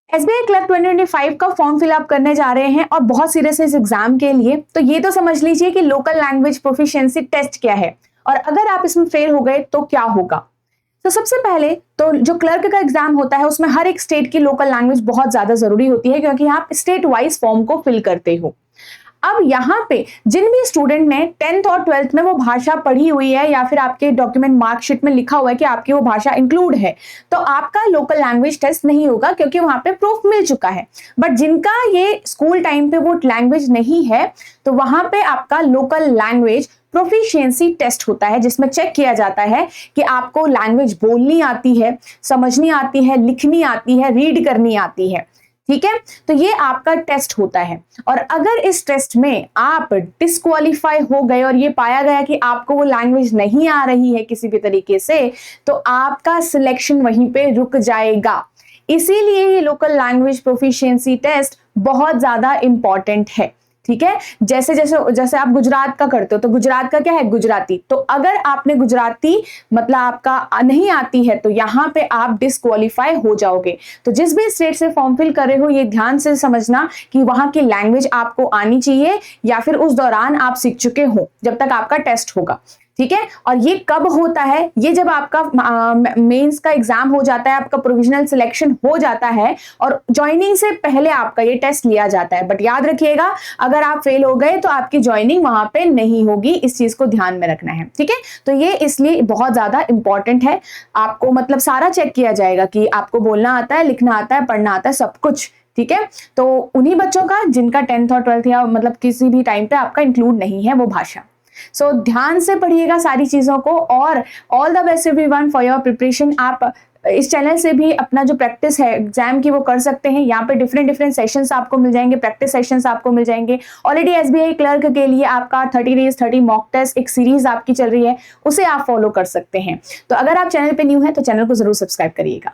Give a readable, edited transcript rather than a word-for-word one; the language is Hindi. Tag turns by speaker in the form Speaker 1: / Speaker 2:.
Speaker 1: एसबीआई क्लर्क 2025 का फॉर्म फिलअप करने जा रहे हैं और बहुत सीरियस है इस एग्जाम के लिए। तो ये तो समझ लीजिए कि लोकल लैंग्वेज प्रोफिशिएंसी टेस्ट क्या है और अगर आप इसमें फेल हो गए तो क्या होगा। तो सबसे पहले तो जो क्लर्क का एग्जाम होता है उसमें हर एक स्टेट की लोकल लैंग्वेज बहुत ज्यादा जरूरी होती है, क्योंकि आप स्टेट वाइज फॉर्म को फिल करते हो। अब यहाँ पे जिन भी स्टूडेंट ने 10th और 12th में वो भाषा पढ़ी हुई है या फिर आपके डॉक्यूमेंट मार्कशीट में लिखा हुआ है कि आपकी वो भाषा इंक्लूड है, तो आपका लोकल लैंग्वेज टेस्ट नहीं होगा, क्योंकि वहां पे प्रूफ मिल चुका है। बट जिनका ये स्कूल टाइम पे वो लैंग्वेज नहीं है, तो वहां पे आपका लोकल लैंग्वेज प्रोफिशिएंसी टेस्ट होता है, जिसमें चेक किया जाता है कि आपको लैंग्वेज बोलनी आती है, समझनी आती है, लिखनी आती है, रीड करनी आती है। ठीक है, तो ये आपका टेस्ट होता है। और अगर इस टेस्ट में आप डिस्क्वालीफाई हो गए और ये पाया गया कि आपको वो लैंग्वेज नहीं आ रही है किसी भी तरीके से, तो आपका सिलेक्शन वहीं पे रुक जाएगा। इसीलिए ये लोकल लैंग्वेज प्रोफिशिएंसी टेस्ट बहुत ज्यादा इंपॉर्टेंट है। ठीक है, जैसे जैसे जैसे आप गुजरात का करते हो तो गुजरात का क्या है, गुजराती। तो अगर आपने गुजराती मतलब आपका नहीं आती है तो यहाँ पे आप डिस्क्वालीफाई हो जाओगे। तो जिस भी स्टेट से फॉर्म फिल कर रहे हो ये ध्यान से समझना कि वहां की लैंग्वेज आपको आनी चाहिए या फिर उस दौरान आप सीख चुके हो जब तक आपका टेस्ट होगा। ठीक है, और ये कब होता है, ये जब आपका मेंस का एग्जाम हो जाता है, आपका प्रोविजनल सिलेक्शन हो जाता है और ज्वाइनिंग से पहले आपका ये टेस्ट लिया जाता है। बट याद रखिएगा, अगर आप फेल हो गए तो आपकी ज्वाइनिंग वहां पे नहीं होगी, इस चीज को ध्यान में रखना है। ठीक है, तो ये इसलिए बहुत ज्यादा इंपॉर्टेंट है। आपको मतलब सारा चेक किया जाएगा कि आपको बोलना आता है, लिखना आता है, पढ़ना आता है, सब कुछ। ठीक है, तो उन्हीं बच्चों का जिनका 10th और 12th या मतलब किसी भी टाइम पे आपका इंक्लूड नहीं है वो भाषा। सो ध्यान से पढ़िएगा सारी चीजों को और all the best everyone for your preparation. आप इस चैनल से भी अपना जो प्रैक्टिस है एग्जाम की वो कर सकते हैं। यहाँ पे डिफरेंट सेशंस आपको मिल जाएंगे, प्रैक्टिस सेशंस आपको मिल जाएंगे। ऑलरेडी एसबीआई क्लर्क के लिए आपका 30 days 30 मॉक टेस्ट एक सीरीज आपकी चल रही है, उसे आप फॉलो कर सकते हैं। तो अगर आप चैनल पे न्यू है तो चैनल को जरूर सब्सक्राइब करिएगा।